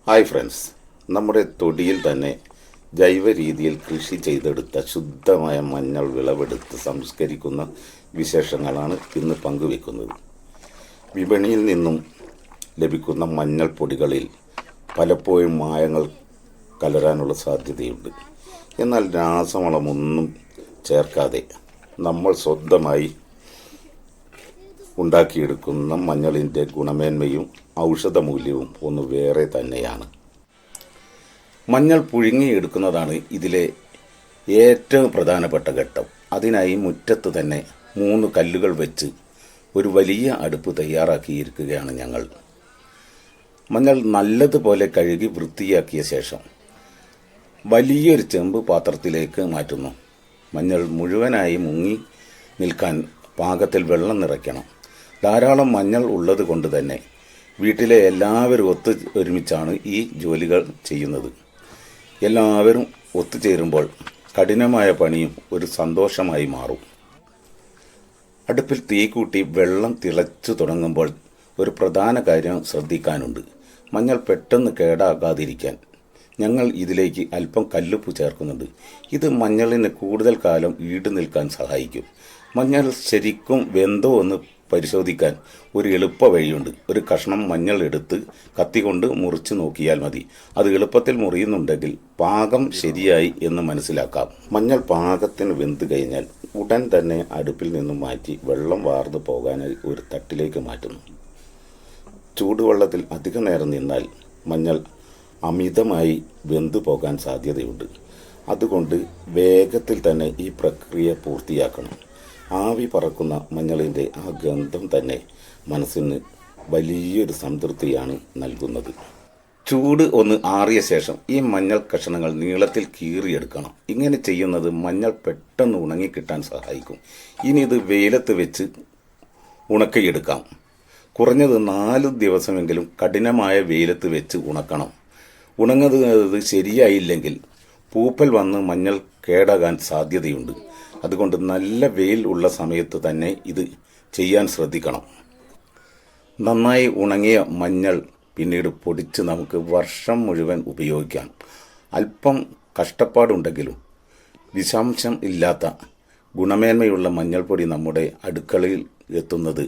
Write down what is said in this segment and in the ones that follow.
Hi friends, നമ്മുടെ തൊടിയിൽ തന്നെ ജൈവ രീതിയിൽ കൃഷി ചെയ്തെടുത്ത ശുദ്ധമായ മഞ്ഞൾ വിളവെടുത്ത് സംസ്കരിക്കുന്ന വിശേഷങ്ങളാണ് ഇന്ന് പങ്കുവെക്കുന്നത്. വിപണിയിൽ നിന്നും ലഭിക്കുന്ന മഞ്ഞൾപ്പൊടികളിൽ പലപ്പോഴും മായങ്ങൾ കലരാനുള്ള സാധ്യതയുണ്ട്. എന്നാൽ രാസവളമൊന്നും ചേർക്കാതെ നമ്മൾ സ്വന്തമായി ഉണ്ടാക്കിയെടുക്കുന്ന മഞ്ഞളിൻ്റെ ഗുണമേന്മയും ഔഷധമൂല്യവും ഒന്ന് വേറെ തന്നെയാണ്. മഞ്ഞൾ പുഴുങ്ങിയെടുക്കുന്നതാണ് ഇതിലെ ഏറ്റവും പ്രധാനപ്പെട്ട ഘട്ടം. അതിനായി മുറ്റത്ത് തന്നെ 3 കല്ലുകൾ വെച്ച് ഒരു വലിയ അടുപ്പ് തയ്യാറാക്കിയിരിക്കുകയാണ് ഞങ്ങൾ. മഞ്ഞൾ നല്ലതുപോലെ കഴുകി വൃത്തിയാക്കിയ ശേഷം വലിയൊരു ചെമ്പ് പാത്രത്തിലേക്ക് മാറ്റുന്നു. മഞ്ഞൾ മുഴുവനായി മുങ്ങി നിൽക്കാൻ പാകത്തിൽ വെള്ളം നിറയ്ക്കണം. ധാരാളം മഞ്ഞൾ ഉള്ളത് കൊണ്ട് തന്നെ വീട്ടിലെ എല്ലാവരും ഒരുമിച്ചാണ് ഈ ജോലികൾ ചെയ്യുന്നത്. എല്ലാവരും ഒത്തുചേരുമ്പോൾ കഠിനമായ പണിയും ഒരു സന്തോഷമായി മാറും. അടുപ്പിൽ തീ കൂട്ടി വെള്ളം തിളച്ചു തുടങ്ങുമ്പോൾ ഒരു പ്രധാന കാര്യം ശ്രദ്ധിക്കാനുണ്ട്. മഞ്ഞൾ പെട്ടെന്ന് കേടാകാതിരിക്കാൻ ഞങ്ങൾ ഇതിലേക്ക് അല്പം കല്ലുപ്പ് ചേർക്കുന്നുണ്ട്. ഇത് മഞ്ഞളിന് കൂടുതൽ കാലം ഈട് നിൽക്കാൻ സഹായിക്കും. മഞ്ഞൾ ശരിക്കും വെന്തോ എന്ന് പരിശോധിക്കാൻ ഒരു എളുപ്പ വഴിയുണ്ട്. ഒരു കഷ്ണം മഞ്ഞൾ എടുത്ത് കത്തി കൊണ്ട് മുറിച്ച് നോക്കിയാൽ മതി. അത് എളുപ്പത്തിൽ മുറിയുന്നുണ്ടെങ്കിൽ പാകം ശരിയായി എന്ന് മനസ്സിലാക്കാം. മഞ്ഞൾ പാകത്തിന് വെന്ത് കഴിഞ്ഞാൽ ഉടൻ തന്നെ അടുപ്പിൽ നിന്നും മാറ്റി വെള്ളം വാർന്നു പോകാനായി ഒരു തട്ടിലേക്ക് മാറ്റുന്നു. ചൂടുവെള്ളത്തിൽ അധിക നേരം നിന്നാൽ മഞ്ഞൾ അമിതമായി വെന്തു പോകാൻ സാധ്യതയുണ്ട്. അതുകൊണ്ട് വേഗത്തിൽ തന്നെ ഈ പ്രക്രിയ പൂർത്തിയാക്കണം. ആവി പറക്കുന്ന മഞ്ഞളിൻ്റെ ആ ഗന്ധം തന്നെ മനസ്സിന് വലിയൊരു സംതൃപ്തിയാണ് നൽകുന്നത്. ചൂട് ഒന്ന് ആറിയ ശേഷം ഈ മഞ്ഞൾ കഷണങ്ങൾ നീളത്തിൽ കീറിയെടുക്കണം. ഇങ്ങനെ ചെയ്യുന്നത് മഞ്ഞൾ പെട്ടെന്ന് ഉണങ്ങിക്കിട്ടാൻ സഹായിക്കും. ഇനി ഇത് വെയിലത്ത് വെച്ച് ഉണക്കിയെടുക്കാം. കുറഞ്ഞത് 4 ദിവസമെങ്കിലും കഠിനമായ വെയിലത്ത് വെച്ച് ഉണക്കണം. ഉണങ്ങുന്നത് ശരിയായില്ലെങ്കിൽ പൂപ്പൽ വന്ന് മഞ്ഞൾ കേടാകാൻ സാധ്യതയുണ്ട്. അതുകൊണ്ട് നല്ല വെയിൽ ഉള്ള സമയത്ത് തന്നെ ഇത് ചെയ്യാൻ ശ്രദ്ധിക്കണം. നന്നായി ഉണങ്ങിയ മഞ്ഞൾ പിന്നീട് പൊടിച്ച് നമുക്ക് വർഷം മുഴുവൻ ഉപയോഗിക്കാം. അല്പം കഷ്ടപ്പാടുണ്ടെങ്കിലും വിഷാംശം ഇല്ലാത്ത ഗുണമേന്മയുള്ള മഞ്ഞൾപ്പൊടി നമ്മുടെ അടുക്കളയിൽ എത്തുന്നത്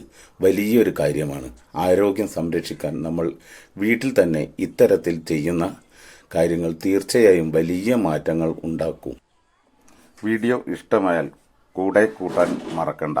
വലിയൊരു കാര്യമാണ്. ആരോഗ്യം സംരക്ഷിക്കാൻ നമ്മൾ വീട്ടിൽ തന്നെ ഇത്തരത്തിൽ ചെയ്യുന്ന കാര്യങ്ങൾ തീർച്ചയായും വലിയ മാറ്റങ്ങൾ ഉണ്ടാക്കും. വീഡിയോ ഇഷ്ടമായാൽ കൂടെ കൂട്ടാൻ മറക്കണ്ട.